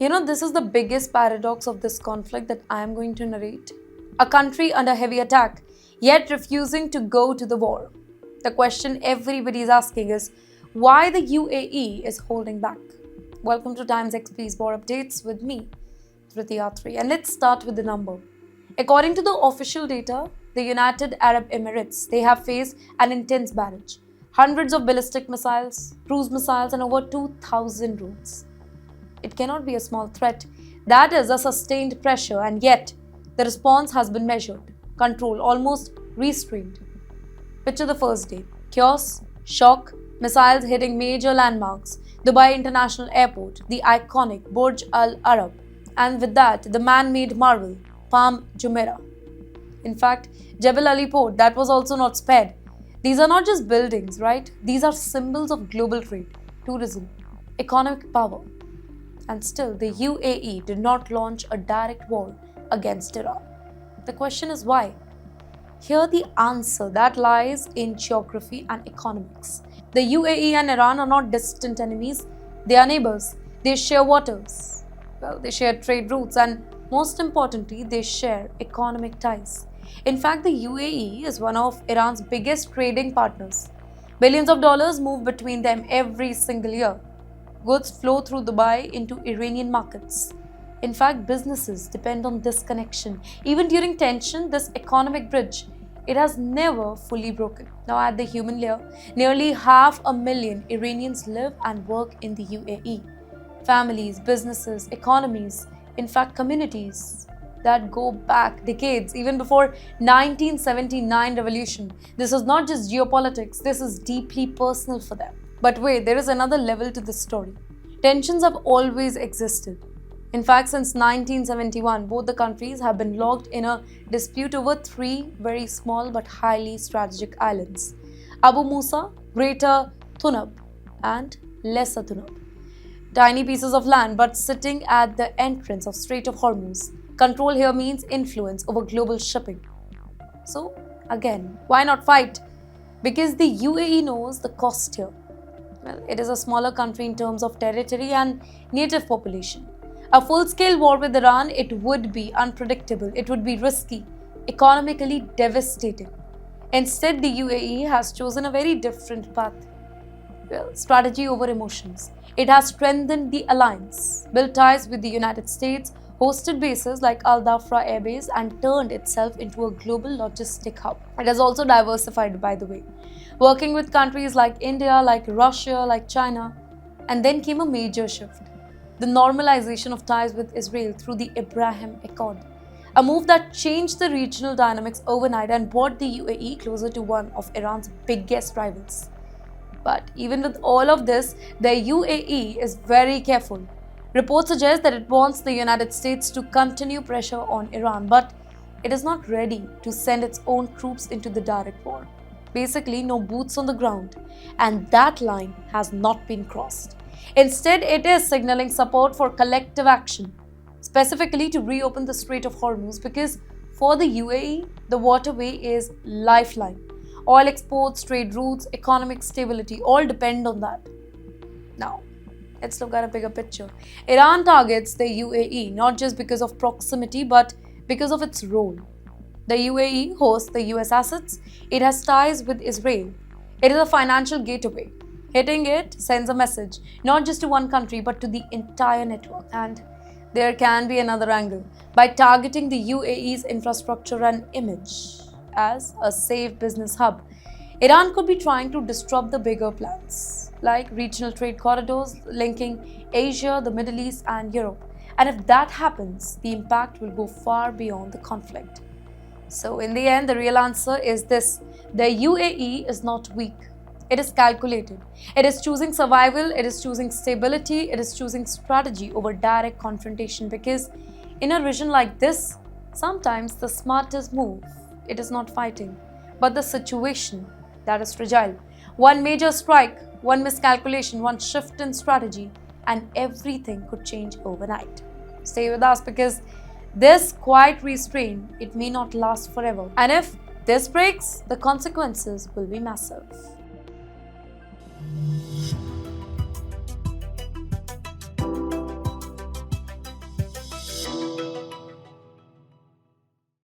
This is the biggest paradox of this conflict that I am going to narrate. A country under heavy attack, yet refusing to go to the war. The question everybody is asking is why the UAE is holding back. Welcome to Times XP's War Updates with me, Dhriti Atri. And let's start with the number. According to the official data, the United Arab Emirates, they have faced an intense barrage. Hundreds of ballistic missiles, cruise missiles, and over 2,000 drones. It cannot be a small threat. That is a sustained pressure, and yet the response has been measured, controlled, almost restrained. Picture the first day. Chaos, shock, missiles hitting major landmarks, Dubai International Airport, the iconic Burj Al Arab, and with that, the man-made marvel, Palm Jumeirah. In fact, Jebel Ali Port, that was also not spared. These are not just buildings, right? These are symbols of global trade, tourism, economic power. And still, the UAE did not launch a direct war against Iran. The question is why? Here the answer that lies in geography and economics. The UAE and Iran are not distant enemies, they are neighbors. They share waters. They share trade routes, and most importantly, they share economic ties. In fact, the UAE is one of Iran's biggest trading partners. Billions of dollars move between them every single year. Goods flow through Dubai into Iranian markets. In fact, businesses depend on this connection. Even during tension, this economic bridge, it has never fully broken. Now at the human layer, nearly 500,000 Iranians live and work in the UAE. Families, businesses, economies, in fact communities that go back decades, even before 1979 revolution. This is not just geopolitics, this is deeply personal for them. But wait, there is another level to this story. Tensions have always existed. In fact, since 1971, both the countries have been locked in a dispute over three very small but highly strategic islands: Abu Musa, Greater Tunab, and Lesser Tunab. Tiny pieces of land but sitting at the entrance of Strait of Hormuz. Control here means influence over global shipping. So, again, why not fight? Because the UAE knows the cost here. Well, it is a smaller country in terms of territory and native population. A full-scale war with Iran, it would be unpredictable, it would be risky, economically devastating. Instead, the UAE has chosen a very different path. Well, strategy over emotions. It has strengthened the alliance, built ties with the United States, hosted bases like Al Dhafra Air Base, and turned itself into a global logistic hub. It has also diversified, by the way, working with countries like India, like Russia, like China. And then came a major shift: the normalization of ties with Israel through the Abraham Accord, a move that changed the regional dynamics overnight and brought the UAE closer to one of Iran's biggest rivals. But even with all of this, the UAE is very careful. Reports suggest that it wants the United States to continue pressure on Iran, but it is not ready to send its own troops into the direct war. Basically, no boots on the ground, and that line has not been crossed. Instead, it is signaling support for collective action, specifically to reopen the Strait of Hormuz, because for the UAE, the waterway is lifeline. Oil exports, trade routes, economic stability all depend on that. Now, let's look at a bigger picture. Iran targets the UAE not just because of proximity, but because of its role. The UAE hosts the US assets, it has ties with Israel. It is a financial gateway. Hitting it sends a message, not just to one country, but to the entire network. And there can be another angle. By targeting the UAE's infrastructure and image as a safe business hub, Iran could be trying to disrupt the bigger plans, like regional trade corridors linking Asia, the Middle East, and Europe. And if that happens, the impact will go far beyond the conflict. So in the end, the real answer is this: the UAE is not weak. It is calculated. It is choosing survival, it is choosing stability, it is choosing strategy over direct confrontation, because in a region like this, sometimes the smartest move, it is not fighting, but the situation that is fragile. One major strike, one miscalculation, one shift in strategy, and everything could change overnight. Stay with us, because this quiet restraint, it may not last forever. And if this breaks, the consequences will be massive.